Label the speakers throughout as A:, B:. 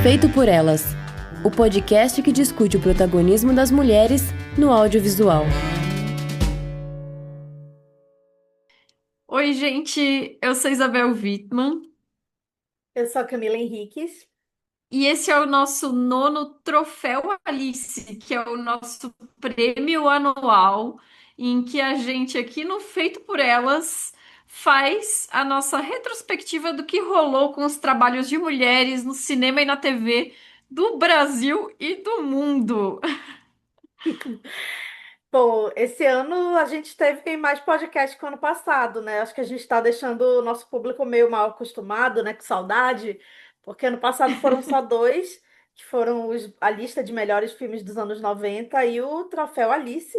A: Feito por Elas, o podcast que discute o protagonismo das mulheres no audiovisual.
B: Oi, gente, eu sou Isabel Wittmann
C: Eu sou a Camila Henriques.
B: e esse é o nosso nono Troféu Alice, que é o nosso prêmio anual, em que a gente aqui no Feito por Elas faz a nossa retrospectiva do que rolou com os trabalhos de mulheres no cinema e na TV do Brasil e do mundo.
C: Bom, esse ano a gente teve mais podcast que o ano passado, né? Acho que a gente está deixando o nosso público meio mal acostumado, né? Com saudade, porque ano passado foram só dois, que foram a lista de melhores filmes dos anos 90 e o Troféu Alice.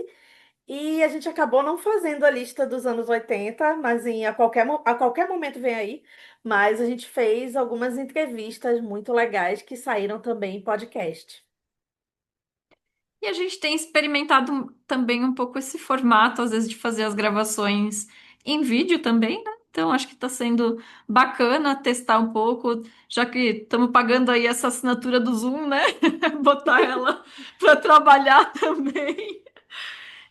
C: E a gente acabou não fazendo a lista dos anos 80, mas a qualquer momento vem aí. Mas a gente fez algumas entrevistas muito legais que saíram também em podcast.
B: E a gente tem experimentado também um pouco esse formato, às vezes, de fazer as gravações em vídeo também, né? Então, acho que está sendo bacana testar um pouco, já que estamos pagando aí essa assinatura do Zoom, né? Botar ela para trabalhar também.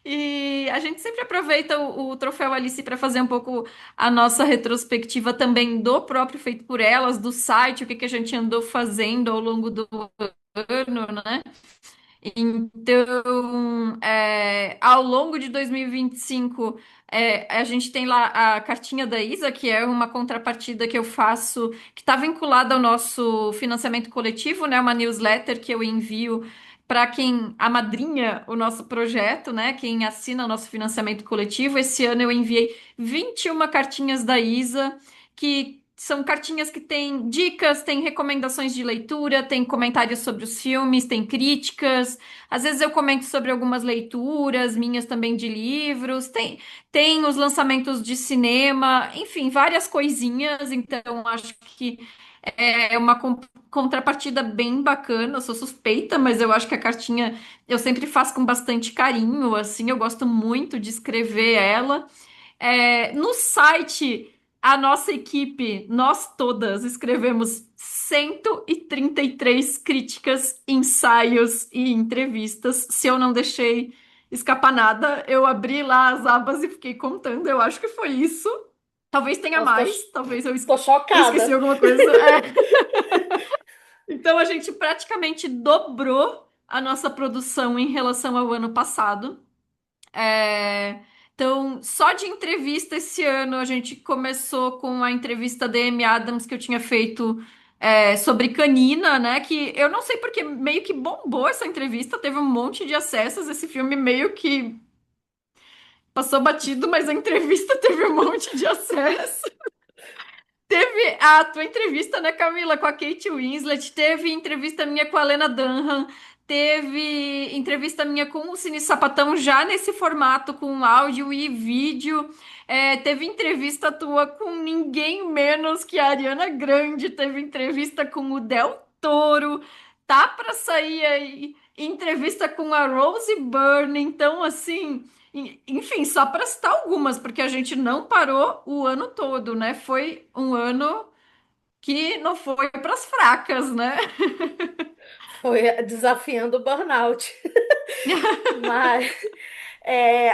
B: E a gente sempre aproveita o Troféu Alice para fazer um pouco a nossa retrospectiva também do próprio Feito por Elas, do site, o que que a gente andou fazendo ao longo do ano, né? Então, ao longo de 2025, a gente tem lá a cartinha da Isa, que é uma contrapartida que eu faço, que está vinculada ao nosso financiamento coletivo, né? Uma newsletter que eu envio para quem amadrinha o nosso projeto, né? Quem assina o nosso financiamento coletivo. Esse ano eu enviei 21 cartinhas da Isa, que são cartinhas que têm dicas, têm recomendações de leitura, têm comentários sobre os filmes, têm críticas. Às vezes eu comento sobre algumas leituras, minhas também de livros, tem os lançamentos de cinema, enfim, várias coisinhas. Então, acho que é uma contrapartida bem bacana. Eu sou suspeita, mas eu acho que a cartinha eu sempre faço com bastante carinho, assim, eu gosto muito de escrever ela. No site, a nossa equipe, nós todas, escrevemos 133 críticas, ensaios e entrevistas. Se eu não deixei escapar nada, eu abri lá as abas e fiquei contando. Eu acho que foi isso. Talvez tenha
C: Nossa,
B: mais, talvez
C: tô
B: eu esqueci
C: chocada.
B: alguma coisa. Então a gente praticamente dobrou a nossa produção em relação ao ano passado. Então, só de entrevista esse ano, a gente começou com a entrevista da Amy Adams que eu tinha feito sobre Canina, né? Que eu não sei porque meio que bombou essa entrevista, teve um monte de acessos. Esse filme meio que passou batido, mas a entrevista teve um monte de acesso. Teve a tua entrevista, né, Camila, com a Kate Winslet, teve entrevista minha com a Lena Dunham, teve entrevista minha com o Cine Sapatão já nesse formato, com áudio e vídeo. Teve entrevista tua com ninguém menos que a Ariana Grande, teve entrevista com o Del Toro, tá pra sair aí entrevista com a Rose Byrne, então assim. Enfim, só para citar algumas, porque a gente não parou o ano todo, né? Foi um ano que não foi para as fracas, né?
C: Foi desafiando o burnout. Mas,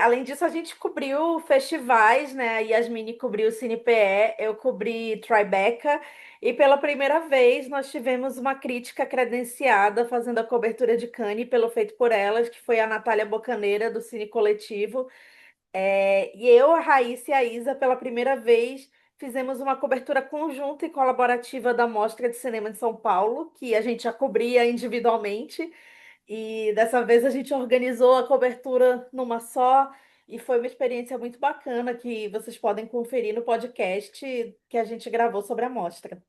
C: além disso, a gente cobriu festivais, né? A Yasmine cobriu o CinePE, eu cobri Tribeca. E pela primeira vez nós tivemos uma crítica credenciada fazendo a cobertura de Cannes pelo Feito por Elas, que foi a Natália Bocaneira, do Cine Coletivo. E eu, a Raíssa e a Isa, pela primeira vez, fizemos uma cobertura conjunta e colaborativa da Mostra de Cinema de São Paulo, que a gente já cobria individualmente, e dessa vez a gente organizou a cobertura numa só, e foi uma experiência muito bacana que vocês podem conferir no podcast que a gente gravou sobre a mostra.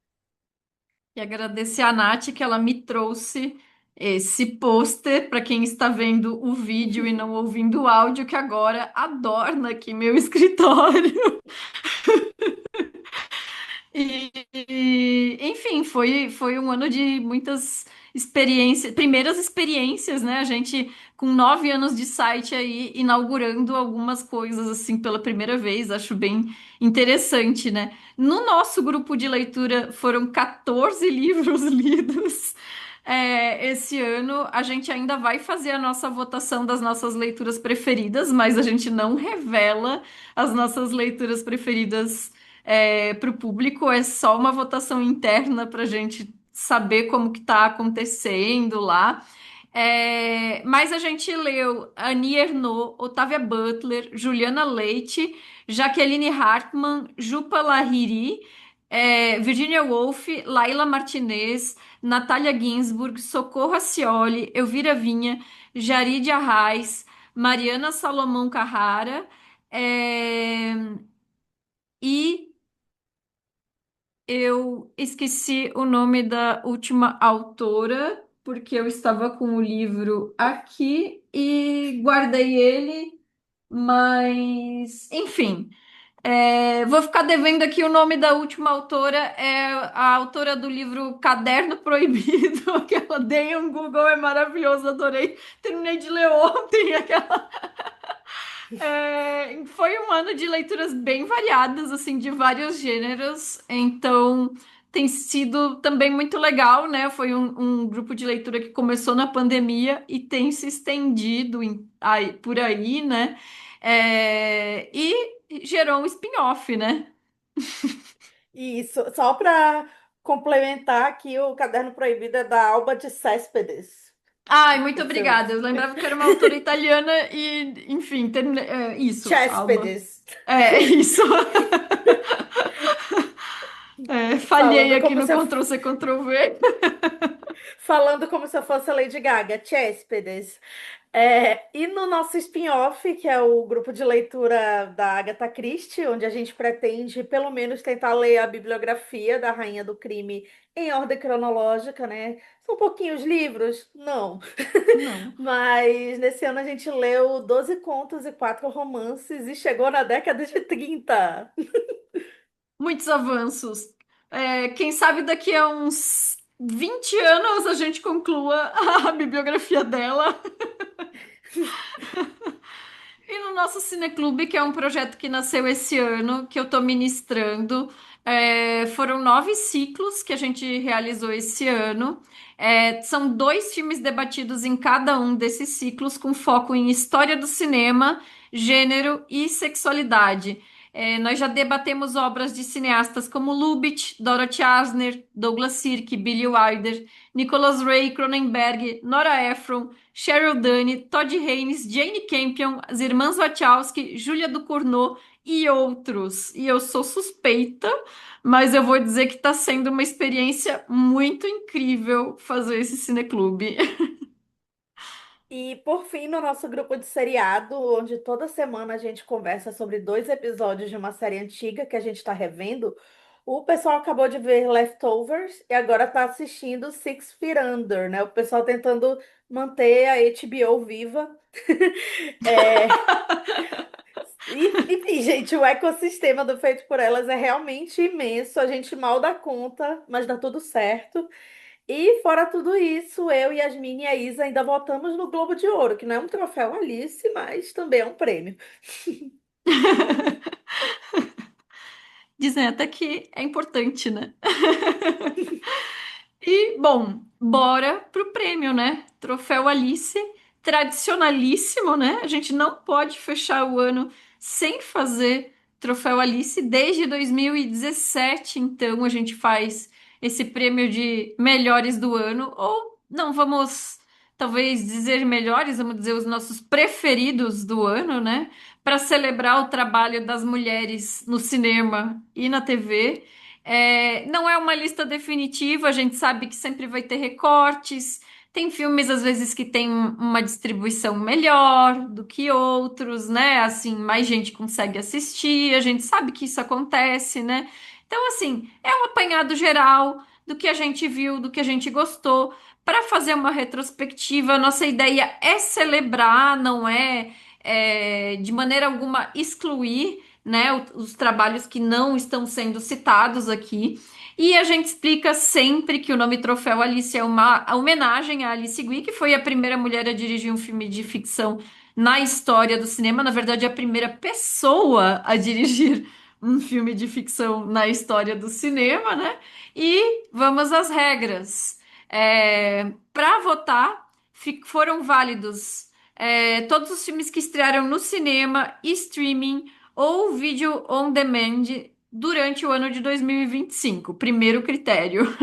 B: E agradecer a Nath que ela me trouxe esse pôster para quem está vendo o vídeo e não ouvindo o áudio, que agora adorna aqui meu escritório. Enfim, foi um ano de muitas experiências, primeiras experiências, né? A gente, com 9 anos de site aí, inaugurando algumas coisas assim pela primeira vez, acho bem interessante, né? No nosso grupo de leitura foram 14 livros lidos. Esse ano a gente ainda vai fazer a nossa votação das nossas leituras preferidas, mas a gente não revela as nossas leituras preferidas para o público, é só uma votação interna para a gente saber como que está acontecendo lá. Mas a gente leu Annie Ernaux, Octavia Butler, Juliana Leite, Jaqueline Hartmann, Jupa Lahiri, Virginia Woolf, Laila Martinez, Natália Ginsburg, Socorro Acioli, Elvira Vinha, Jarid Arraes, Mariana Salomão Carrara, é, e eu esqueci o nome da última autora, porque eu estava com o livro aqui e guardei ele, mas enfim, vou ficar devendo aqui o nome da última autora, é a autora do livro Caderno Proibido, aquela deem um Google, é maravilhoso, adorei, terminei de ler ontem aquela. Foi um ano de leituras bem variadas, assim, de vários gêneros, então tem sido também muito legal, né? Foi um grupo de leitura que começou na pandemia e tem se estendido por aí, né? E gerou um spin-off, né?
C: Isso, só para complementar aqui, o Caderno Proibido é da Alba de Céspedes.
B: Ai, muito
C: Esse é
B: obrigada. Eu lembrava que era uma autora italiana e, enfim, isso, Alba.
C: Céspedes.
B: É, isso. Falhei
C: Falando
B: aqui
C: como
B: no
C: se eu,
B: Ctrl+C, Ctrl+V.
C: falando como se eu fosse a Lady Gaga, Céspedes. E no nosso spin-off, que é o grupo de leitura da Agatha Christie, onde a gente pretende pelo menos tentar ler a bibliografia da Rainha do Crime em ordem cronológica, né? São pouquinhos livros? Não.
B: Não.
C: Mas nesse ano a gente leu 12 contos e 4 romances e chegou na década de 30.
B: Muitos avanços. Quem sabe daqui a uns 20 anos a gente conclua a bibliografia dela. E no nosso Cineclube, que é um projeto que nasceu esse ano, que eu estou ministrando, foram 9 ciclos que a gente realizou esse ano. São 2 filmes debatidos em cada um desses ciclos, com foco em história do cinema, gênero e sexualidade. Nós já debatemos obras de cineastas como Lubitsch, Dorothy Asner, Douglas Sirk, Billy Wilder, Nicholas Ray, Cronenberg, Nora Ephron, Cheryl Dunne, Todd Haynes, Jane Campion, as irmãs Wachowski, Júlia Ducournau e outros. E eu sou suspeita, mas eu vou dizer que está sendo uma experiência muito incrível fazer esse cineclube.
C: E por fim, no nosso grupo de seriado, onde toda semana a gente conversa sobre 2 episódios de uma série antiga que a gente está revendo, o pessoal acabou de ver Leftovers e agora está assistindo Six Feet Under, né? O pessoal tentando manter a HBO viva. É, enfim, gente, o ecossistema do Feito por Elas é realmente imenso. A gente mal dá conta, mas dá tudo certo. E fora tudo isso, eu, Yasmin e a Isa ainda votamos no Globo de Ouro, que não é um troféu Alice, mas também é um prêmio.
B: Dizem até que é importante, né? E, bom, bora pro prêmio, né? Troféu Alice, tradicionalíssimo, né? A gente não pode fechar o ano sem fazer Troféu Alice. Desde 2017, então, a gente faz esse prêmio de melhores do ano. Ou não vamos, talvez, dizer melhores, vamos dizer os nossos preferidos do ano, né? Para celebrar o trabalho das mulheres no cinema e na TV. Não é uma lista definitiva, a gente sabe que sempre vai ter recortes. Tem filmes, às vezes, que tem uma distribuição melhor do que outros, né? Assim, mais gente consegue assistir, a gente sabe que isso acontece, né? Então, assim, é um apanhado geral do que a gente viu, do que a gente gostou. Para fazer uma retrospectiva, nossa ideia é celebrar, não é, de maneira alguma excluir né, os trabalhos que não estão sendo citados aqui. E a gente explica sempre que o nome Troféu Alice é uma homenagem a Alice Guy, que foi a primeira mulher a dirigir um filme de ficção na história do cinema. Na verdade, a primeira pessoa a dirigir um filme de ficção na história do cinema, né? E vamos às regras. Para votar, foram válidos todos os filmes que estrearam no cinema, streaming ou vídeo on demand durante o ano de 2025. Primeiro critério.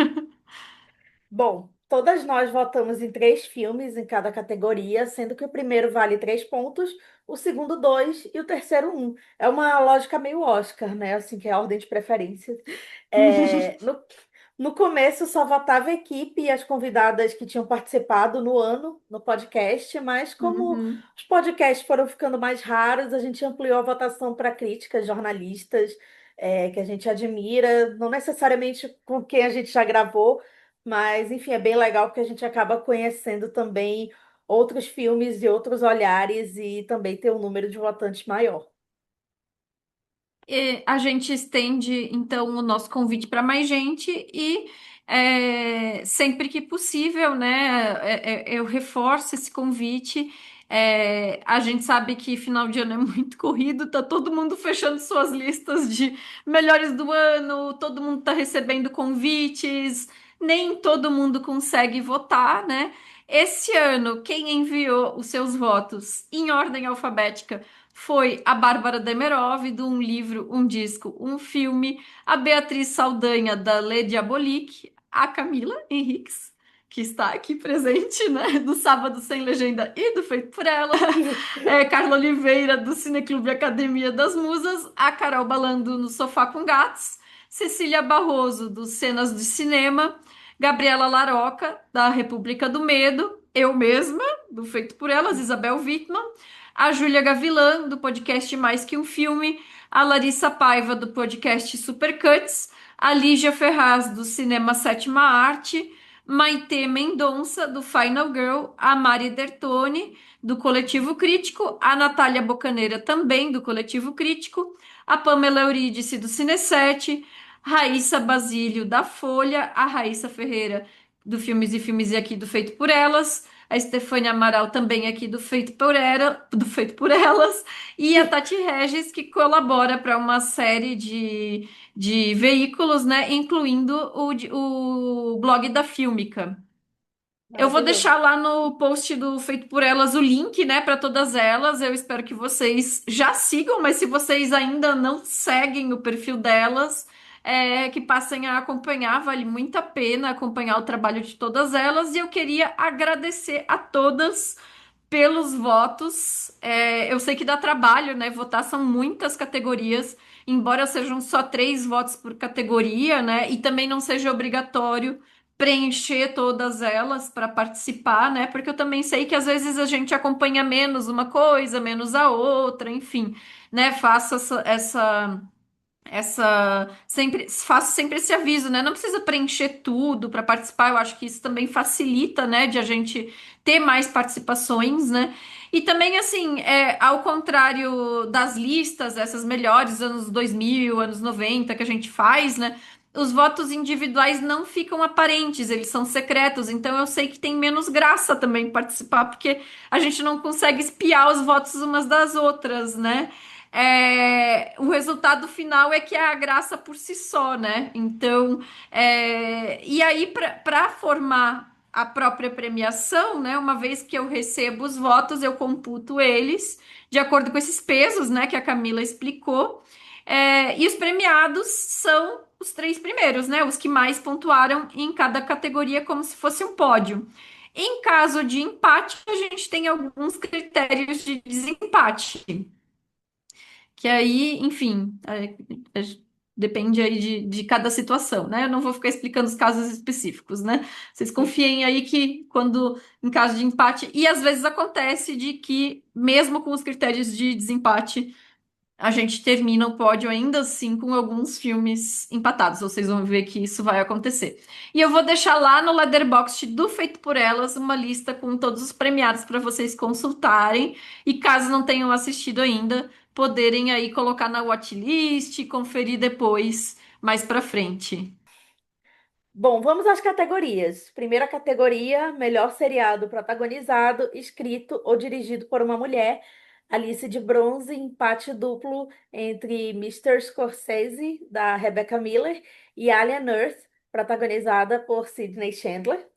C: Bom, todas nós votamos em 3 filmes em cada categoria, sendo que o primeiro vale 3 pontos, o segundo 2 e o terceiro 1. É uma lógica meio Oscar, né? Assim, que é a ordem de preferência. No começo só votava a equipe e as convidadas que tinham participado no ano no podcast, mas como
B: Uhum.
C: os podcasts foram ficando mais raros, a gente ampliou a votação para críticas, jornalistas, que a gente admira, não necessariamente com quem a gente já gravou, mas enfim, é bem legal porque a gente acaba conhecendo também outros filmes e outros olhares e também ter um número de votantes maior.
B: E a gente estende, então, o nosso convite para mais gente e sempre que possível, né, eu reforço esse convite. A gente sabe que final de ano é muito corrido, tá todo mundo fechando suas listas de melhores do ano, todo mundo tá recebendo convites, nem todo mundo consegue votar, né? Esse ano, quem enviou os seus votos em ordem alfabética foi a Bárbara Demerov, do Um Livro, Um Disco, Um Filme, a Beatriz Saldanha, da Le Diabolique, a Camila Henriques, que está aqui presente, né, do Sábado Sem Legenda e do Feito por Ela, Carla Oliveira, do Cineclube Academia das Musas, a Carol Balando, no Sofá com Gatos, Cecília Barroso, do Cenas de Cinema, Gabriela Laroca, da República do Medo, eu mesma, do Feito por Elas, Isabel Wittmann, a Júlia Gavilã, do podcast Mais Que Um Filme, a Larissa Paiva, do podcast Supercuts, a Lígia Ferraz, do Cinema Sétima Arte, Maitê Mendonça, do Final Girl, a Mari Dertoni, do Coletivo Crítico, a Natália Bocaneira, também do Coletivo Crítico, a Pamela Eurídice, do Cine7, Raíssa Basílio, da Folha, a Raíssa Ferreira, do Filmes e Filmes e aqui do Feito por Elas, a Estefânia Amaral também aqui do Feito por Elas, e a Tati Regis, que colabora para uma série de veículos, né, incluindo o blog da Fílmica. Eu vou
C: Maravilhoso.
B: deixar lá no post do Feito por Elas o link, né, para todas elas. Eu espero que vocês já sigam, mas se vocês ainda não seguem o perfil delas, que passem a acompanhar. Vale muito a pena acompanhar o trabalho de todas elas. E eu queria agradecer a todas pelos votos. Eu sei que dá trabalho, né? Votar são muitas categorias, embora sejam só 3 votos por categoria, né? E também não seja obrigatório preencher todas elas para participar, né? Porque eu também sei que às vezes a gente acompanha menos uma coisa, menos a outra, enfim, né? Faço sempre faço sempre esse aviso, né? Não precisa preencher tudo para participar. Eu acho que isso também facilita, né, de a gente ter mais participações, né? E também assim, ao contrário das listas, essas melhores anos 2000, anos 90 que a gente faz, né? Os votos individuais não ficam aparentes, eles são secretos, então eu sei que tem menos graça também participar, porque a gente não consegue espiar os votos umas das outras, né? O resultado final é que é a graça por si só, né? Então, e aí, para formar a própria premiação, né? Uma vez que eu recebo os votos, eu computo eles de acordo com esses pesos, né? Que a Camila explicou. E os premiados são os 3 primeiros, né? Os que mais pontuaram em cada categoria, como se fosse um pódio. Em caso de empate, a gente tem alguns critérios de desempate. Que aí, enfim, depende aí de cada situação, né? Eu não vou ficar explicando os casos específicos, né? Vocês confiem aí que quando, em caso de empate, e às vezes acontece de que, mesmo com os critérios de desempate, a gente termina o pódio ainda assim com alguns filmes empatados. Vocês vão ver que isso vai acontecer. E eu vou deixar lá no Letterboxd do Feito por Elas uma lista com todos os premiados para vocês consultarem. E caso não tenham assistido ainda, poderem aí colocar na watchlist e conferir depois, mais pra frente.
C: Bom, vamos às categorias. Primeira categoria: melhor seriado protagonizado, escrito ou dirigido por uma mulher. Alice de Bronze, empate duplo entre Mr. Scorsese, da Rebecca Miller, e Alien Earth, protagonizada por Sidney Chandler.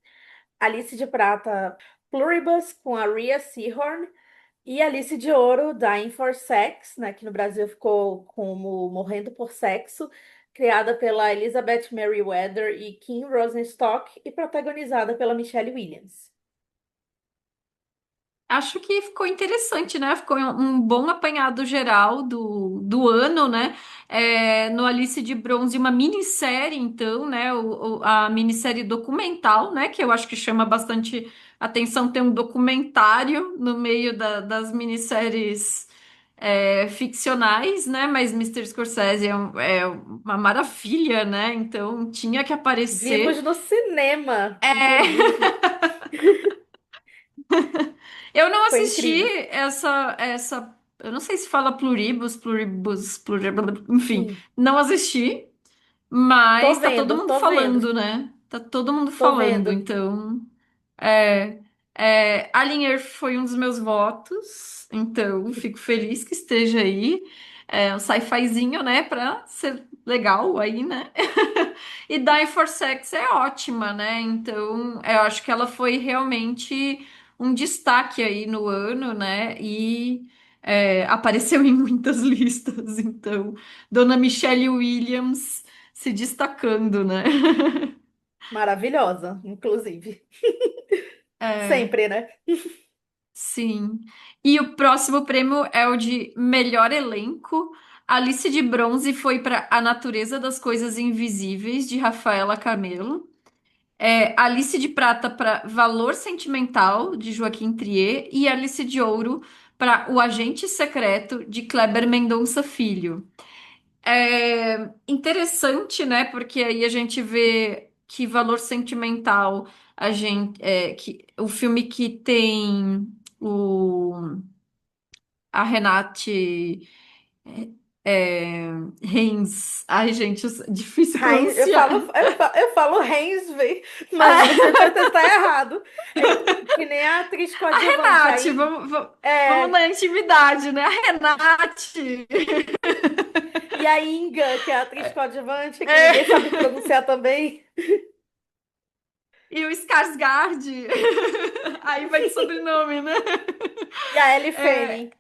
C: Alice de Prata, Pluribus, com a Rhea Seehorn. E Alice de Ouro, Dying for Sex, né, que no Brasil ficou como Morrendo por Sexo, criada pela Elizabeth Merriweather e Kim Rosenstock e protagonizada pela Michelle Williams.
B: Acho que ficou interessante, né? Ficou um bom apanhado geral do ano, né? No Alice de Bronze, uma minissérie, então, né? A minissérie documental, né? Que eu acho que chama bastante atenção ter um documentário no meio das minisséries ficcionais, né? Mas Mr. Scorsese é uma maravilha, né? Então tinha que
C: Vimos
B: aparecer.
C: no cinema,
B: É,
C: inclusive.
B: eu não
C: Foi
B: assisti
C: incrível.
B: eu não sei se fala pluribus, enfim,
C: Sim,
B: não assisti, mas tá todo mundo
C: tô vendo,
B: falando, né? Tá todo mundo
C: tô
B: falando,
C: vendo.
B: então, Alien Earth foi um dos meus votos, então fico feliz que esteja aí, um sci-fizinho, né, pra ser legal aí, né? E Die for Sex é ótima, né? Então, eu acho que ela foi realmente um destaque aí no ano, né? E apareceu em muitas listas. Então, Dona Michelle Williams se destacando, né?
C: Maravilhosa, inclusive.
B: É,
C: Sempre, né?
B: sim. E o próximo prêmio é o de melhor elenco. Alice de Bronze foi para A Natureza das Coisas Invisíveis, de Rafaela Camelo. Alice de Prata para Valor Sentimental, de Joaquim Trier, e Alice de Ouro para O Agente Secreto, de Kleber Mendonça Filho. Interessante, né? Porque aí a gente vê que Valor Sentimental, que, o filme que tem o, a Renate é, Reins. Ai, gente, difícil
C: Heinz,
B: pronunciar.
C: eu falo Hainsville, mas você tá errado. É que nem a atriz
B: A
C: coadjuvante.
B: Renate,
C: Aí,
B: vamos
C: é,
B: na intimidade, né? A Renate.
C: e a Inga, que é a atriz coadjuvante, que ninguém
B: É,
C: sabe pronunciar também.
B: e o Skarsgård. Aí vai de sobrenome, né?
C: E a Ellie
B: É,
C: Fanning.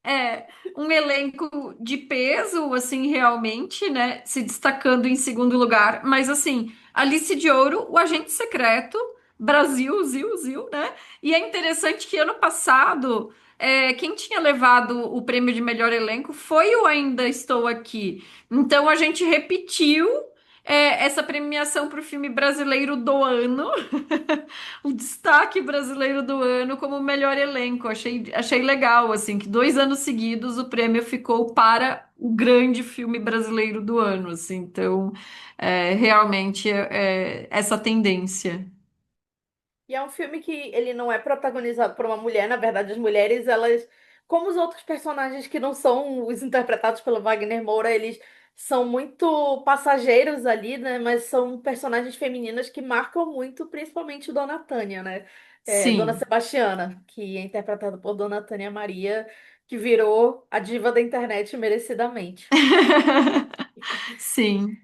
B: É um elenco de peso, assim, realmente, né? Se destacando em segundo lugar. Mas, assim, Alice de Ouro, O Agente Secreto, Brasil, Zil, né? E é interessante que ano passado, quem tinha levado o prêmio de melhor elenco foi o Ainda Estou Aqui. Então, a gente repetiu, essa premiação para o filme brasileiro do ano. O destaque brasileiro do ano como melhor elenco. Achei legal, assim, que 2 anos seguidos o prêmio ficou para o grande filme brasileiro do ano, assim. Então, realmente essa tendência.
C: E é um filme que ele não é protagonizado por uma mulher. Na verdade, as mulheres, elas, como os outros personagens que não são os interpretados pelo Wagner Moura, eles são muito passageiros ali, né? Mas são personagens femininas que marcam muito, principalmente Dona Tânia, né? Dona
B: Sim,
C: Sebastiana, que é interpretada por Dona Tânia Maria, que virou a diva da internet merecidamente.
B: sim.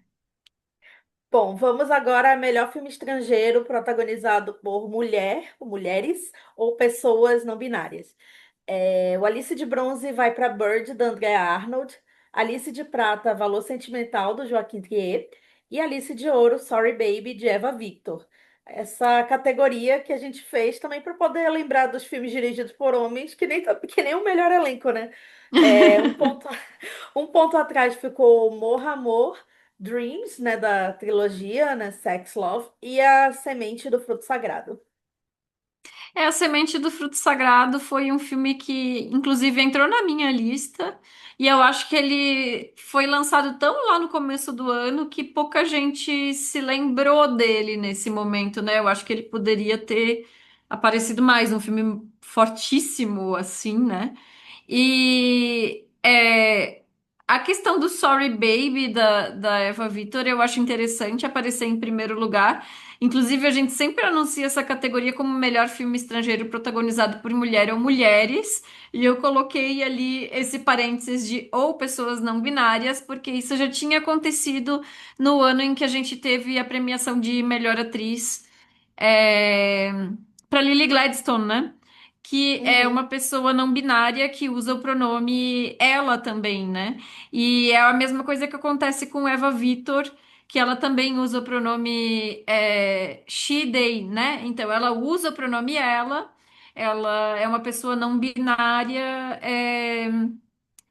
C: Bom, vamos agora a melhor filme estrangeiro protagonizado por mulher, ou mulheres ou pessoas não binárias. O Alice de Bronze vai para Bird, da Andrea Arnold. Alice de Prata, Valor Sentimental, do Joaquim Trier. E Alice de Ouro, Sorry Baby, de Eva Victor. Essa categoria que a gente fez também para poder lembrar dos filmes dirigidos por homens, que nem o melhor elenco, né? Um ponto, um ponto atrás ficou Morra Amor, Dreams, né, da trilogia, né, Sex, Love, e A Semente do Fruto Sagrado.
B: A Semente do Fruto Sagrado foi um filme que, inclusive, entrou na minha lista. E eu acho que ele foi lançado tão lá no começo do ano que pouca gente se lembrou dele nesse momento, né? Eu acho que ele poderia ter aparecido mais, um filme fortíssimo, assim, né? É, a questão do Sorry Baby da Eva Victor eu acho interessante aparecer em primeiro lugar. Inclusive, a gente sempre anuncia essa categoria como melhor filme estrangeiro protagonizado por mulher ou mulheres. E eu coloquei ali esse parênteses de ou pessoas não binárias, porque isso já tinha acontecido no ano em que a gente teve a premiação de melhor atriz para Lily Gladstone, né? Que é uma
C: Uhum.
B: pessoa não binária que usa o pronome ela também, né? E é a mesma coisa que acontece com Eva Vitor, que ela também usa o pronome she, they, né? Então ela usa o pronome ela é uma pessoa não binária,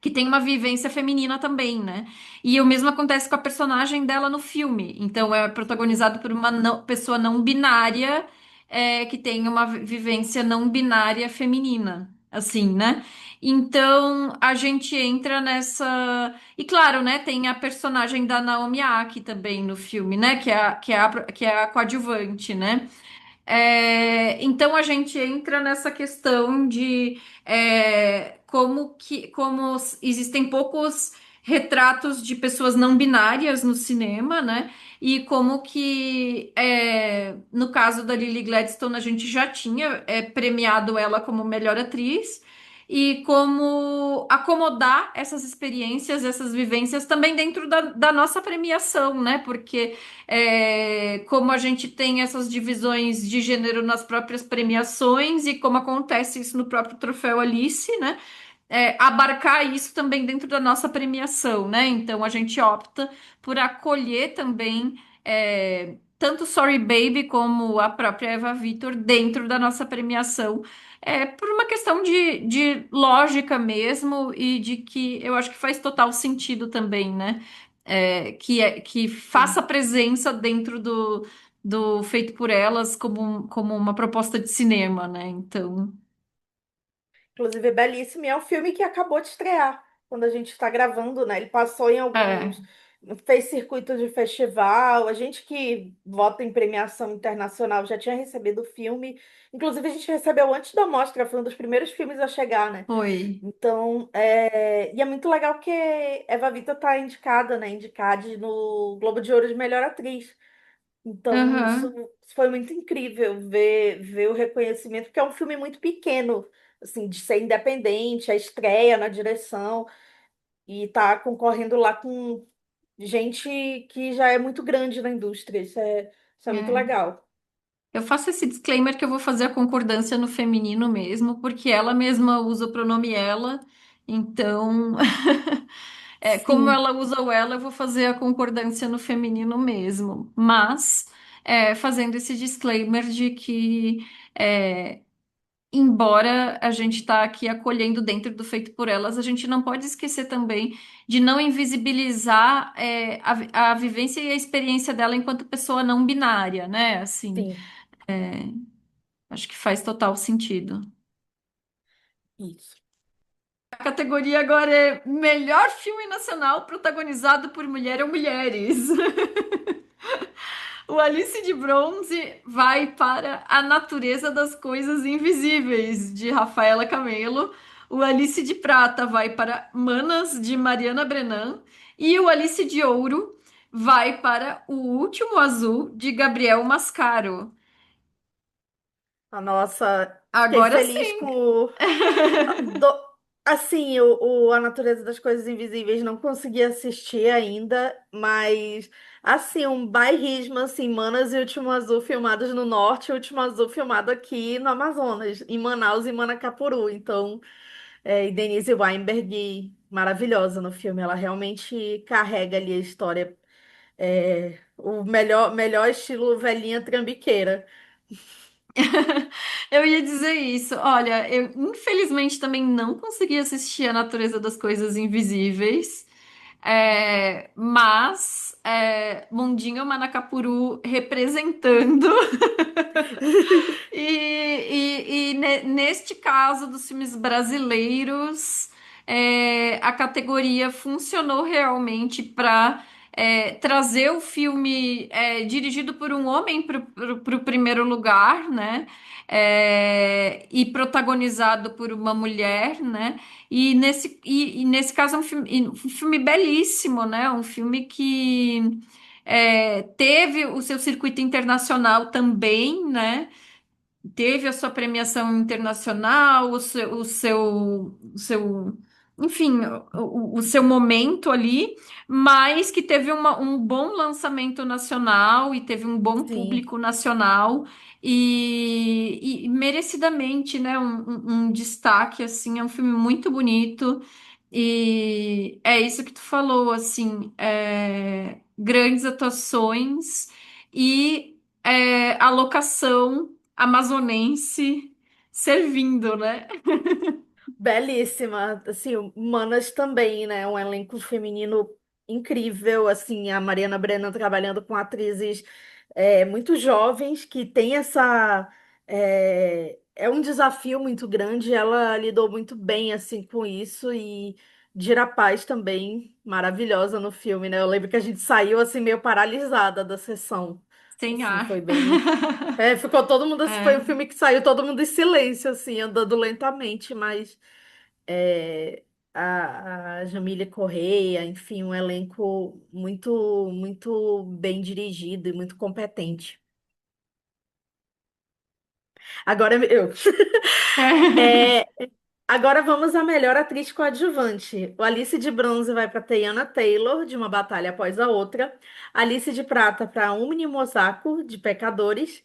B: que tem uma vivência feminina também, né? E o mesmo acontece com a personagem dela no filme. Então, é protagonizado por uma pessoa não binária, que tem uma vivência não binária feminina, assim, né? Então, a gente entra nessa. E claro, né? Tem a personagem da Naomi Aki também no filme, né? Que é a coadjuvante, né? Então a gente entra nessa questão de como existem poucos retratos de pessoas não binárias no cinema, né? E como que no caso da Lily Gladstone a gente já tinha premiado ela como melhor atriz. E como acomodar essas experiências, essas vivências também dentro da nossa premiação, né? Porque como a gente tem essas divisões de gênero nas próprias premiações e como acontece isso no próprio Troféu Alice, né? Abarcar isso também dentro da nossa premiação, né? Então a gente opta por acolher também tanto Sorry Baby como a própria Eva Victor dentro da nossa premiação. Por uma questão de lógica mesmo e de que eu acho que faz total sentido também, né? Que faça
C: Sim.
B: presença dentro do Feito por Elas como uma proposta de cinema, né? Então,
C: Inclusive, belíssimo. E é um filme que acabou de estrear quando a gente está gravando, né? Ele passou em
B: é,
C: alguns. Fez circuito de festival. A gente que vota em premiação internacional já tinha recebido o filme. Inclusive, a gente recebeu antes da mostra, foi um dos primeiros filmes a chegar, né?
B: foi.
C: Então, e é muito legal que Eva Vita está indicada, né? Indicada no Globo de Ouro de Melhor Atriz. Então,
B: Aham.
C: isso foi muito incrível ver o reconhecimento, porque é um filme muito pequeno, assim, de ser independente, a estreia na direção, e tá concorrendo lá com gente que já é muito grande na indústria. Isso é muito
B: É.
C: legal.
B: Eu faço esse disclaimer que eu vou fazer a concordância no feminino mesmo, porque ela mesma usa o pronome ela, então, como
C: Sim,
B: ela usa o ela, eu vou fazer a concordância no feminino mesmo. Mas, fazendo esse disclaimer de que, embora a gente está aqui acolhendo dentro do Feito por Elas, a gente não pode esquecer também de não invisibilizar, a vivência e a experiência dela enquanto pessoa não binária, né? Assim.
C: sim,
B: Acho que faz total sentido.
C: isso.
B: A categoria agora é melhor filme nacional protagonizado por mulher ou mulheres. O Alice de Bronze vai para A Natureza das Coisas Invisíveis, de Rafaela Camelo. O Alice de Prata vai para Manas, de Mariana Brennan. E o Alice de Ouro vai para O Último Azul, de Gabriel Mascaro.
C: Nossa, fiquei
B: Agora
C: feliz
B: sim.
C: com assim, A Natureza das Coisas Invisíveis não consegui assistir ainda, mas assim, um bairrismo assim, Manas e Último Azul filmados no norte, e Último Azul filmado aqui no Amazonas, em Manaus e Manacapuru. Então, e Denise Weinberg maravilhosa no filme, ela realmente carrega ali a história, o melhor estilo velhinha trambiqueira.
B: Eu ia dizer isso. Olha, eu infelizmente também não consegui assistir A Natureza das Coisas Invisíveis, mas Mundinho Manacapuru representando. Neste caso dos filmes brasileiros, a categoria funcionou realmente para trazer o filme dirigido por um homem para o primeiro lugar, né? E protagonizado por uma mulher, né? E nesse caso um filme belíssimo, né? Um filme que teve o seu circuito internacional também, né? Teve a sua premiação internacional, enfim, o seu momento ali, mas que teve um bom lançamento nacional e teve um bom
C: Sim,
B: público nacional e merecidamente, né, um destaque, assim, é um filme muito bonito e é isso que tu falou, assim, grandes atuações e a locação amazonense servindo, né?
C: belíssima. Assim, Manas também, né? Um elenco feminino incrível. Assim, a Mariana Brennan trabalhando com atrizes muito jovens que têm essa. É um desafio muito grande. Ela lidou muito bem assim com isso e Dira Paz também maravilhosa no filme, né? Eu lembro que a gente saiu assim meio paralisada da sessão.
B: Sem
C: Assim,
B: ar.
C: foi bem. Ficou todo mundo. Foi um
B: É.
C: filme que saiu todo mundo em silêncio, assim, andando lentamente, mas é, a Jamília Correia, enfim, um elenco muito bem dirigido e muito competente. Agora eu. É, agora vamos à melhor atriz coadjuvante. O Alice de Bronze vai para Teyana Taylor, de Uma Batalha Após a Outra. Alice de Prata para Umini Mosako, de Pecadores.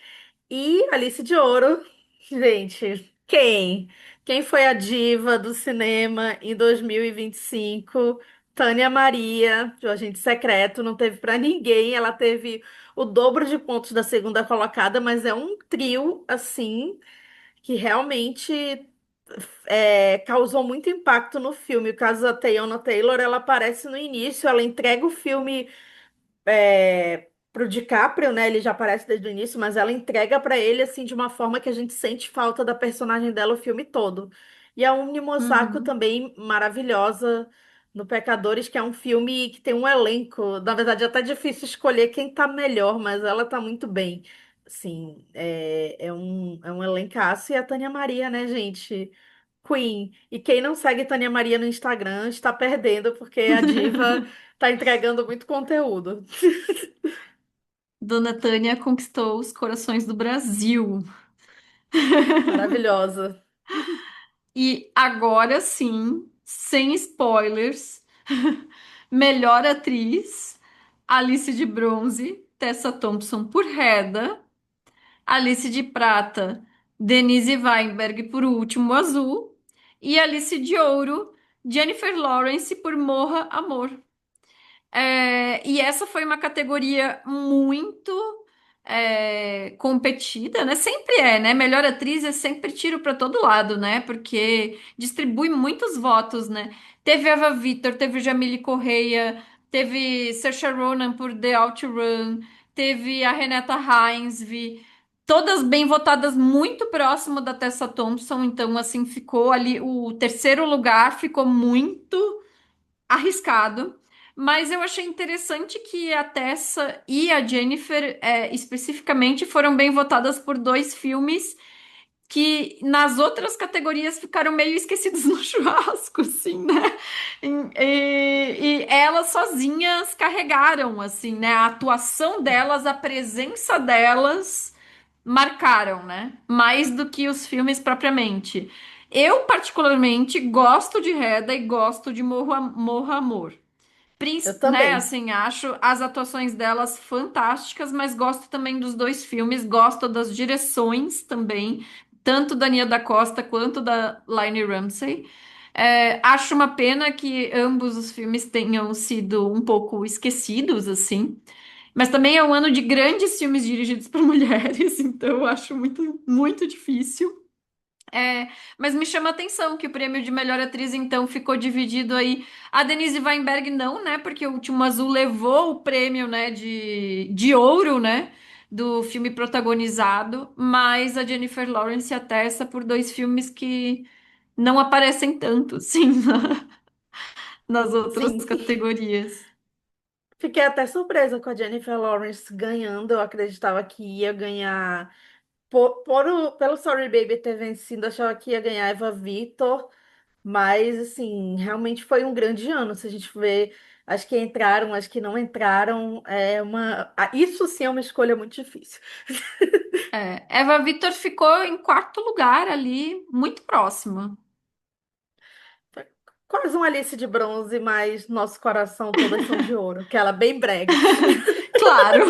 C: E Alice de Ouro, gente, quem? Quem foi a diva do cinema em 2025? Tânia Maria, de O Agente Secreto, não teve para ninguém. Ela teve o dobro de pontos da segunda colocada, mas é um trio, assim, que realmente causou muito impacto no filme. O caso da Teyana Taylor, ela aparece no início, ela entrega o filme pro DiCaprio, né? Ele já aparece desde o início, mas ela entrega pra ele assim de uma forma que a gente sente falta da personagem dela o filme todo. E a Umni Mosako
B: Uhum.
C: também maravilhosa no Pecadores, que é um filme que tem um elenco. Na verdade, é até difícil escolher quem tá melhor, mas ela tá muito bem. Assim, é um elencaço. E a Tânia Maria, né, gente? Queen. E quem não segue Tânia Maria no Instagram está perdendo, porque a diva tá entregando muito conteúdo.
B: Dona Tânia conquistou os corações do Brasil.
C: Maravilhosa.
B: E agora sim, sem spoilers, melhor atriz, Alice de Bronze, Tessa Thompson por Hedda, Alice de Prata, Denise Weinberg por O Último Azul e Alice de Ouro, Jennifer Lawrence por Morra Amor. E essa foi uma categoria muito competida, né? Sempre é, né? Melhor atriz é sempre tiro para todo lado, né? Porque distribui muitos votos, né? Teve Eva Victor, teve Jamile Correia, teve Saoirse Ronan por The Outrun, teve a Renata Reinsve, todas bem votadas, muito próximo da Tessa Thompson. Então, assim, ficou ali o terceiro lugar, ficou muito arriscado, mas eu achei interessante que a Tessa e a Jennifer, especificamente, foram bem votadas por dois filmes que nas outras categorias ficaram meio esquecidos no churrasco, assim, né? E elas sozinhas carregaram, assim, né? A atuação delas, a presença delas marcaram, né? Mais do que os filmes propriamente. Eu, particularmente, gosto de Reda e gosto de Morro Amor.
C: Eu
B: Né,
C: também.
B: assim, acho as atuações delas fantásticas, mas gosto também dos dois filmes, gosto das direções também, tanto da Nia da Costa quanto da Laine Ramsey. Acho uma pena que ambos os filmes tenham sido um pouco esquecidos, assim, mas também é um ano de grandes filmes dirigidos por mulheres, então eu acho muito, muito difícil. Mas me chama a atenção que o prêmio de melhor atriz, então, ficou dividido aí. A Denise Weinberg não, né? Porque o Último Azul levou o prêmio, né, de ouro, né? Do filme protagonizado, mas a Jennifer Lawrence e a Tessa por dois filmes que não aparecem tanto, sim, nas outras
C: Sim.
B: categorias.
C: Fiquei até surpresa com a Jennifer Lawrence ganhando. Eu acreditava que ia ganhar. Pelo Sorry Baby ter vencido, eu achava que ia ganhar Eva Victor. Mas, assim, realmente foi um grande ano. Se a gente vê as que entraram, as que não entraram, isso sim é uma escolha muito difícil.
B: É, Eva Victor ficou em quarto lugar ali, muito próxima.
C: Foi quase uma Alice de bronze, mas nosso coração todas são de ouro, que ela é bem brega.
B: Claro.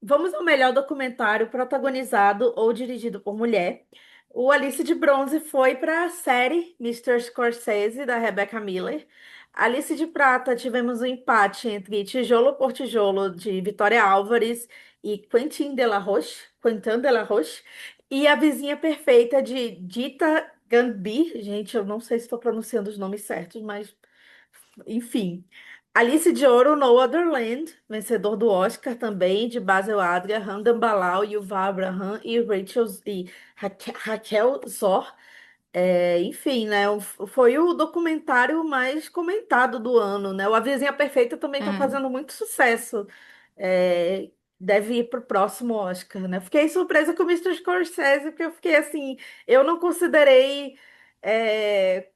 C: Vamos ao melhor documentário protagonizado ou dirigido por mulher. O Alice de Bronze foi para a série Mr. Scorsese, da Rebecca Miller. Alice de Prata tivemos um empate entre Tijolo por Tijolo, de Vitória Álvares, e Quentin de la Roche. E A Vizinha Perfeita, de Dita Gandhi. Gente, eu não sei se estou pronunciando os nomes certos, mas enfim. Alice de Ouro, No Other Land, vencedor do Oscar também, de Basil Adria, Hamdan Balal, Yuval Abraham e Raquel Zor. Enfim, né? Foi o documentário mais comentado do ano, né? O A Vizinha Perfeita também está
B: É.
C: fazendo muito sucesso. É, deve ir para o próximo Oscar, né? Fiquei surpresa com o Mr. Scorsese, porque eu fiquei assim, eu não considerei. é,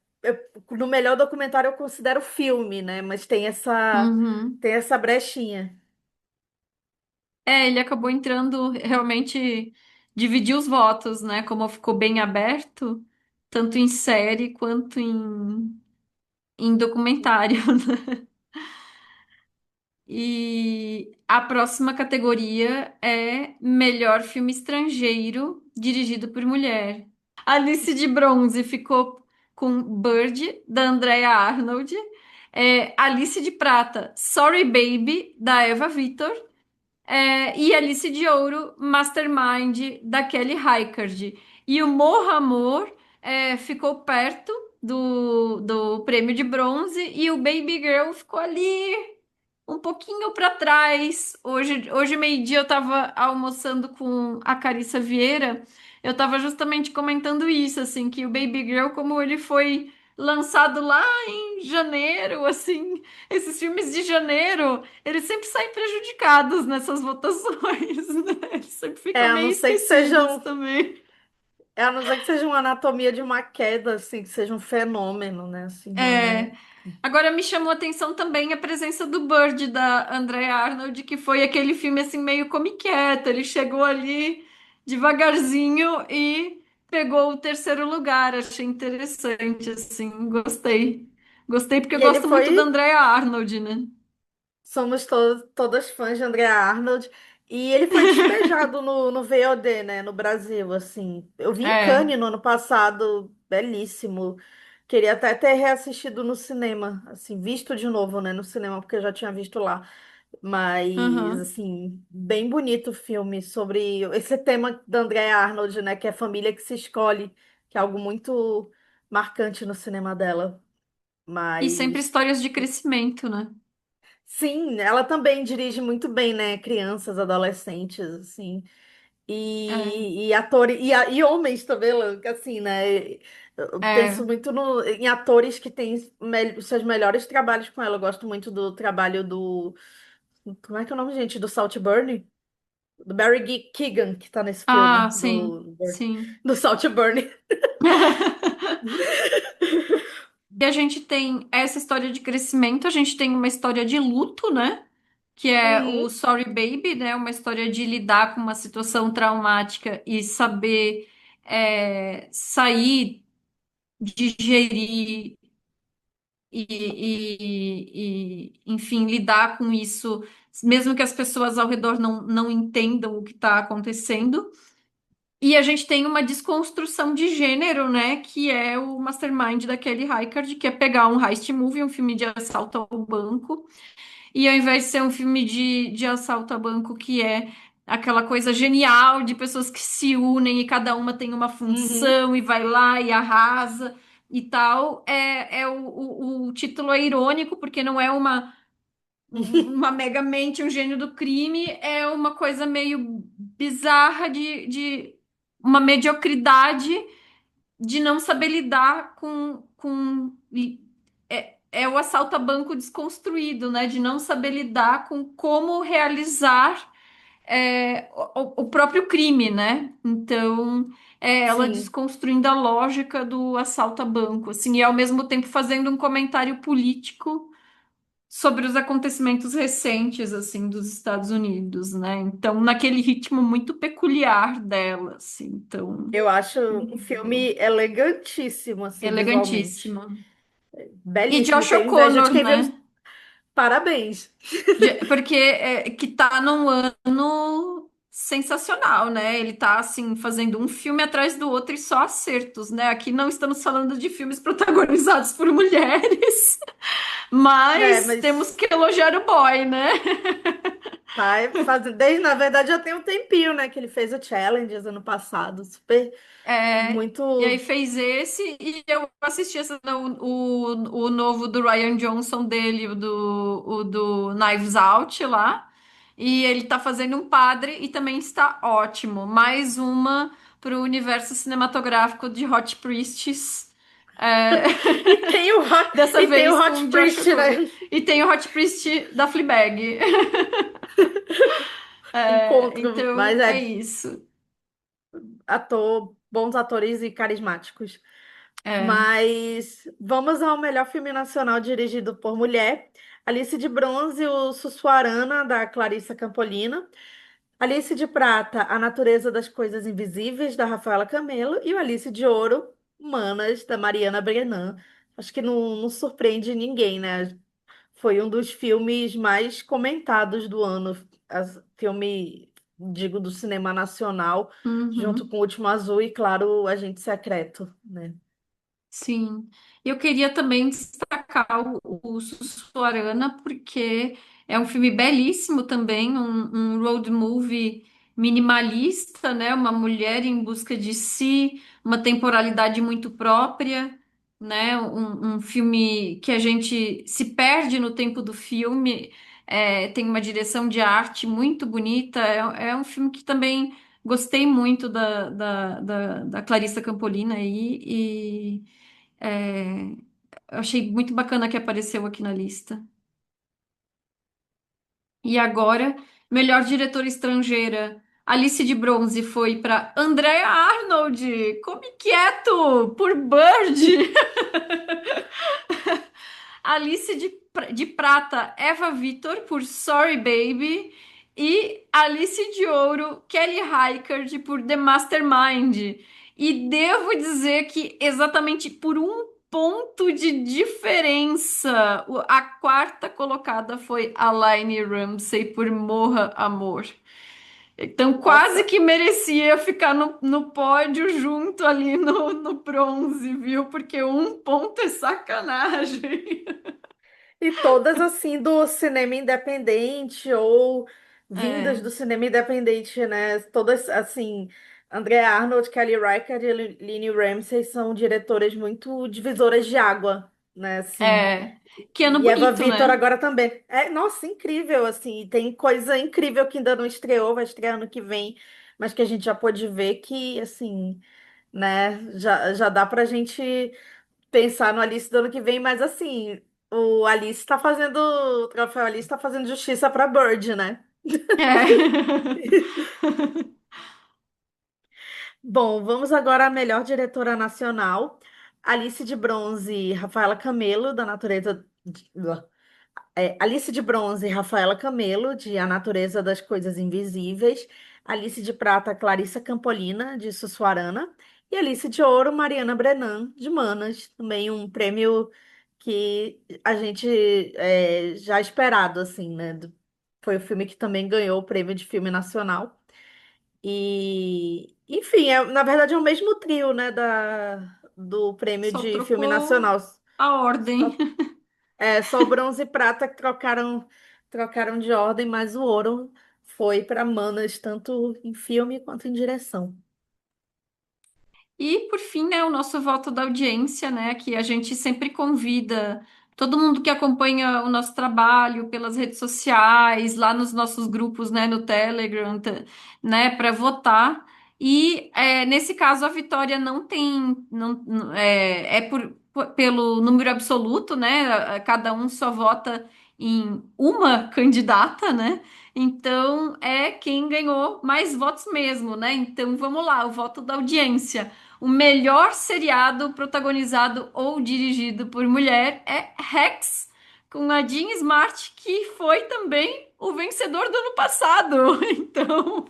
C: no melhor documentário eu considero filme, né? Mas
B: Uhum.
C: tem essa brechinha.
B: É, ele acabou entrando realmente dividir os votos, né? Como ficou bem aberto, tanto em série quanto em documentário. E a próxima categoria é melhor filme estrangeiro dirigido por mulher. Alice de Bronze ficou com Bird, da Andrea Arnold. Alice de Prata, Sorry Baby, da Eva Victor. E Alice de Ouro, Mastermind, da Kelly Reichardt. E o Morra Amor ficou perto do prêmio de bronze e o Baby Girl ficou ali um pouquinho para trás. Hoje meio-dia, eu estava almoçando com a Carissa Vieira. Eu estava justamente comentando isso, assim, que o Baby Girl, como ele foi lançado lá em janeiro, assim, esses filmes de janeiro, eles sempre saem prejudicados nessas votações, né? Eles sempre ficam
C: A não
B: meio
C: ser que
B: esquecidos
C: sejam,
B: também.
C: a não ser que seja uma anatomia de uma queda, assim, que seja um fenômeno, né? Assim, não
B: É.
C: é.
B: Agora me chamou a atenção também a presença do Bird da Andrea Arnold, que foi aquele filme assim meio comiqueta. Ele chegou ali devagarzinho e pegou o terceiro lugar. Achei interessante, assim, gostei. Gostei porque eu
C: E ele
B: gosto muito da
C: foi.
B: Andrea Arnold, né?
C: Somos todas fãs de Andrea Arnold. E ele foi despejado no VOD, né? No Brasil, assim. Eu vi em
B: É.
C: Cannes no ano passado, belíssimo. Queria até ter reassistido no cinema, assim, visto de novo, né? No cinema, porque eu já tinha visto lá. Mas,
B: Aham.
C: assim, bem bonito o filme sobre esse tema da Andrea Arnold, né? Que é a família que se escolhe, que é algo muito marcante no cinema dela.
B: E sempre
C: Mas.
B: histórias de crescimento, né?
C: Sim, ela também dirige muito bem, né? Crianças, adolescentes, assim.
B: É.
C: E atores, e homens também, assim, né? Eu penso
B: É.
C: muito em atores que têm os seus melhores trabalhos com ela. Eu gosto muito do trabalho do. Como é que é o nome, gente? Do Saltburn? Do Barry Keoghan, que tá nesse filme,
B: Ah, sim. Sim.
C: do Saltburn.
B: E a gente tem essa história de crescimento, a gente tem uma história de luto, né? Que é o
C: Uhum.
B: Sorry Baby, né? Uma história de lidar com uma situação traumática e saber sair, digerir enfim, lidar com isso, mesmo que as pessoas ao redor não entendam o que está acontecendo. E a gente tem uma desconstrução de gênero, né? Que é o Mastermind da Kelly Reichardt, que é pegar um heist movie, um filme de assalto ao banco, e ao invés de ser um filme de assalto ao banco, que é aquela coisa genial de pessoas que se unem e cada uma tem uma
C: Uhum.
B: função e vai lá e arrasa e tal, o título é irônico, porque não é uma megamente um gênio do crime, é uma coisa meio bizarra de uma mediocridade de não saber lidar com é o assalto a banco desconstruído, né? De não saber lidar com como realizar o próprio crime, né? Então, ela
C: Sim.
B: desconstruindo a lógica do assalto a banco, assim, e ao mesmo tempo fazendo um comentário político sobre os acontecimentos recentes, assim, dos Estados Unidos, né? Então, naquele ritmo muito peculiar dela, assim, então,
C: Eu acho um
B: incrível,
C: filme elegantíssimo, assim, visualmente.
B: elegantíssima. E
C: Belíssimo.
B: Josh
C: Tenho inveja de
B: O'Connor,
C: quem vê.
B: né?
C: Parabéns.
B: Porque que tá num ano sensacional, né? Ele tá assim fazendo um filme atrás do outro e só acertos, né? Aqui não estamos falando de filmes protagonizados por mulheres,
C: É,
B: mas temos
C: mas
B: que elogiar o boy, né?
C: tá fazendo. Desde, na verdade, já tem um tempinho, né? Que ele fez o Challenges ano passado. Super.
B: E aí
C: Muito.
B: fez esse e eu assisti o novo do Ryan Johnson dele, o do Knives Out lá. E ele tá fazendo um padre e também está ótimo. Mais uma pro universo cinematográfico de Hot Priests. É,
C: E tem o Hot,
B: dessa
C: e tem o
B: vez
C: Hot
B: com Josh
C: Priest,
B: O'Connor.
C: né?
B: E tem o Hot Priest da Fleabag.
C: Encontro. Mas
B: Então é
C: é
B: isso.
C: bons atores e carismáticos.
B: É.
C: Mas vamos ao melhor filme nacional dirigido por mulher. Alice de Bronze, o Sussuarana, da Clarissa Campolina. Alice de Prata, A Natureza das Coisas Invisíveis, da Rafaela Camelo. E o Alice de Ouro, Manas, da Mariana Brennan. Acho que não surpreende ninguém, né? Foi um dos filmes mais comentados do ano. Filme, digo, do cinema nacional, junto
B: Uhum.
C: com O Último Azul e, claro, O Agente Secreto, né?
B: Sim, eu queria também destacar o Sussuarana, porque é um filme belíssimo também, um road movie minimalista, né? Uma mulher em busca de si, uma temporalidade muito própria, né? Um filme que a gente se perde no tempo do filme, tem uma direção de arte muito bonita, é um filme que também gostei muito da Clarissa Campolina aí, é, eu achei muito bacana que apareceu aqui na lista. E agora, melhor diretora estrangeira. Alice de Bronze foi para Andrea Arnold. Come quieto por Bird. Alice de Prata, Eva Vitor por Sorry Baby. E Alice de Ouro, Kelly Reichardt por The Mastermind. E devo dizer que exatamente por um ponto de diferença, a quarta colocada foi Aline Ramsey por Morra Amor. Então quase
C: Nossa,
B: que merecia ficar no pódio junto ali no bronze, viu? Porque um ponto é sacanagem.
C: e todas assim do cinema independente ou vindas
B: É,
C: do cinema independente, né? Todas assim, Andrea Arnold, Kelly Reichardt e Lini Ramsey são diretoras muito divisoras de água, né? Assim.
B: que ano
C: E Eva
B: bonito,
C: Vitor
B: né?
C: agora também. É, nossa, incrível, assim. E tem coisa incrível que ainda não estreou, vai estrear ano que vem, mas que a gente já pôde ver que, assim, né, já dá pra gente pensar no Alice do ano que vem, mas assim, o troféu Alice tá fazendo justiça pra Bird, né?
B: É.
C: Bom, vamos agora à melhor diretora nacional. Alice de Bronze, Rafaela Camelo, da Natureza. Alice de Bronze, Rafaela Camelo, de A Natureza das Coisas Invisíveis. Alice de Prata, Clarissa Campolina, de Sussuarana. E Alice de Ouro, Mariana Brennan, de Manas. Também um prêmio que a gente já esperado, assim, né? Foi o filme que também ganhou o prêmio de filme nacional. E, enfim, na verdade é o mesmo trio, né, do prêmio
B: Só
C: de filme
B: trocou
C: nacional.
B: a ordem.
C: Só o bronze e prata que trocaram de ordem, mas o ouro foi para Manas, tanto em filme quanto em direção.
B: E, por fim, o nosso voto da audiência, né? Que a gente sempre convida todo mundo que acompanha o nosso trabalho pelas redes sociais, lá nos nossos grupos, né, no Telegram, né, para votar. E nesse caso a vitória não tem, não, é por pelo número absoluto, né? Cada um só vota em uma candidata, né? Então é quem ganhou mais votos mesmo, né? Então vamos lá, o voto da audiência. O melhor seriado protagonizado ou dirigido por mulher é Rex, com a Jean Smart, que foi também o vencedor do ano passado. Então,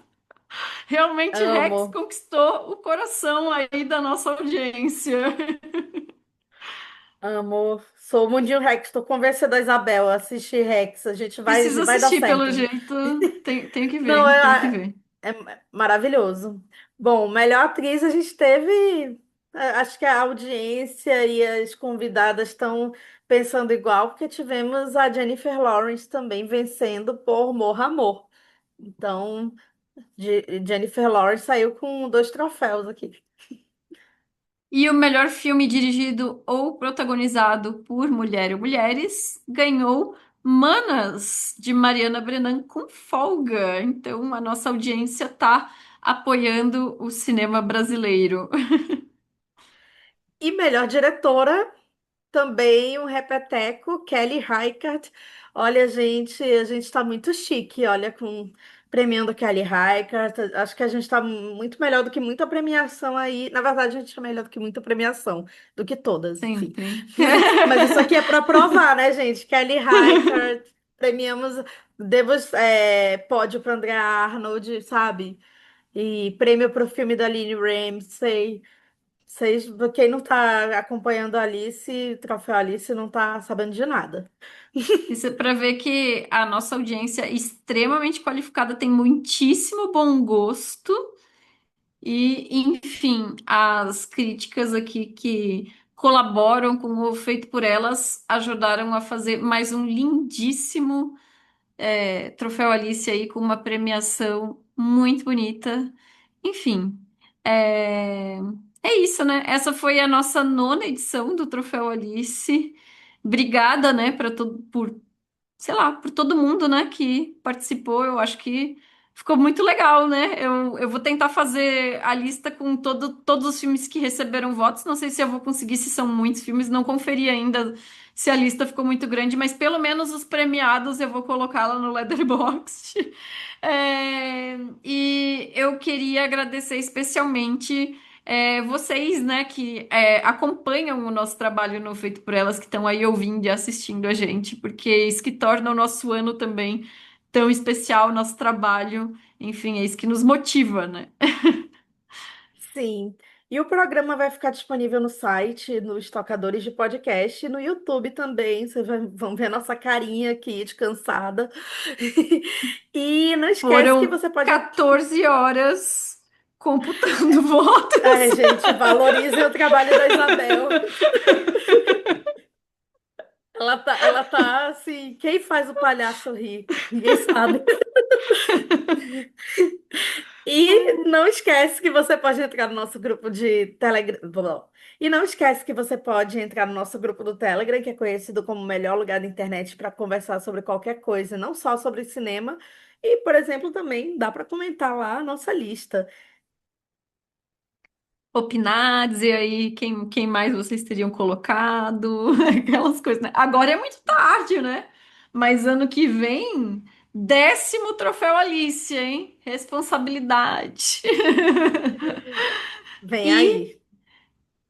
B: realmente Rex
C: Amo,
B: conquistou o coração aí da nossa audiência.
C: amo. Sou o Mundinho Rex, tô convencendo a Isabel a assistir Rex. A gente
B: Preciso
C: vai dar
B: assistir pelo
C: certo.
B: jeito. Tenho que
C: Não,
B: ver, tenho que ver.
C: é maravilhoso. Bom, melhor atriz a gente teve. Acho que a audiência e as convidadas estão pensando igual, porque tivemos a Jennifer Lawrence também vencendo por Morra Amor. Então, Jennifer Lawrence saiu com dois troféus aqui.
B: E o melhor filme dirigido ou protagonizado por mulher ou mulheres ganhou Manas, de Mariana Brennan, com folga. Então, a nossa audiência está apoiando o cinema brasileiro.
C: E melhor diretora. Também um repeteco, Kelly Reichardt. Olha, gente, a gente está muito chique, olha, com premiando Kelly Reichardt. Acho que a gente está muito melhor do que muita premiação aí. Na verdade, a gente está melhor do que muita premiação, do que todas, enfim.
B: Sempre.
C: Mas isso aqui é para provar, né, gente? Kelly Reichardt, premiamos, demos pódio para Andrea Arnold, sabe? E prêmio para o filme da Lily Ramsey. Vocês, quem não tá acompanhando a Alice, Troféu Alice, não tá sabendo de nada.
B: Isso é para ver que a nossa audiência é extremamente qualificada, tem muitíssimo bom gosto. E, enfim, as críticas aqui que colaboram com o feito por elas ajudaram a fazer mais um lindíssimo Troféu Alice aí com uma premiação muito bonita. Enfim, é, é isso, né? Essa foi a nossa nona edição do Troféu Alice. Obrigada, né, por sei lá, por todo mundo, né, que participou. Eu acho que ficou muito legal, né? Eu vou tentar fazer a lista com todos os filmes que receberam votos. Não sei se eu vou conseguir, se são muitos filmes, não conferi ainda se a lista ficou muito grande, mas pelo menos os premiados eu vou colocar lá no Letterboxd. E eu queria agradecer especialmente vocês, né, que acompanham o nosso trabalho no Feito por Elas, que estão aí ouvindo e assistindo a gente, porque é isso que torna o nosso ano também tão especial, o nosso trabalho, enfim, é isso que nos motiva, né?
C: Sim. E o programa vai ficar disponível no site, nos tocadores de podcast, e no YouTube também. Vão ver nossa carinha aqui, descansada. E não esquece que
B: Foram
C: você pode.
B: 14 horas computando votos.
C: Ai, gente, valorizem o trabalho da Isabel. Ela tá assim. Quem faz o palhaço rir? Ninguém sabe. E não esquece que você pode entrar no nosso grupo de Telegram. E não esquece que você pode entrar no nosso grupo do Telegram, que é conhecido como o melhor lugar da internet para conversar sobre qualquer coisa, não só sobre cinema. E, por exemplo, também dá para comentar lá a nossa lista.
B: Opinar, dizer aí quem mais vocês teriam colocado, aquelas coisas, né? Agora é muito tarde, né? Mas ano que vem, 10º Troféu Alice, hein? Responsabilidade.
C: Vem
B: E
C: aí.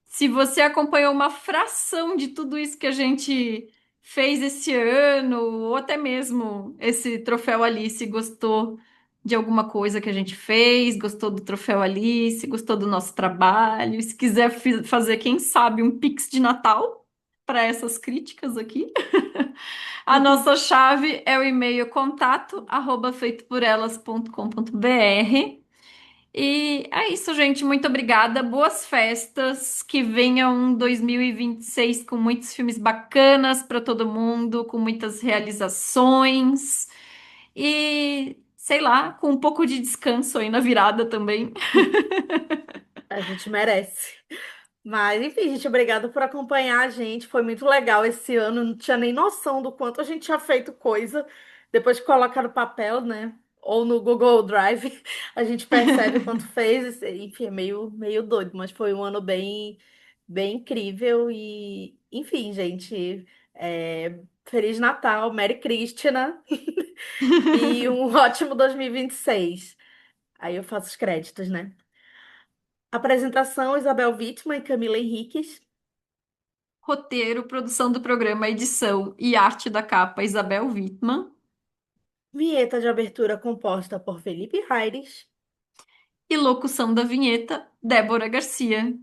B: se você acompanhou uma fração de tudo isso que a gente fez esse ano, ou até mesmo esse Troféu Alice, gostou de alguma coisa que a gente fez, gostou do Troféu Alice, gostou do nosso trabalho, se quiser fazer, quem sabe, um Pix de Natal para essas críticas aqui, a nossa chave é o e-mail contato@feitoporelas.com.br. E é isso, gente. Muito obrigada. Boas festas. Que venha um 2026 com muitos filmes bacanas para todo mundo, com muitas realizações e, sei lá, com um pouco de descanso aí na virada também.
C: A gente merece. Mas, enfim, gente, obrigada por acompanhar a gente. Foi muito legal esse ano. Não tinha nem noção do quanto a gente tinha feito coisa. Depois de colocar no papel, né? Ou no Google Drive, a gente percebe o quanto fez. Enfim, é meio doido, mas foi um ano bem, bem incrível e, enfim, gente, Feliz Natal, Merry Christmas e um ótimo 2026. Aí eu faço os créditos, né? Apresentação: Isabel Wittmann e Camila Henriques.
B: Roteiro, produção do programa, edição e arte da capa, Isabel Wittmann.
C: Vinheta de abertura composta por Felipe Raires.
B: E locução da vinheta, Débora Garcia.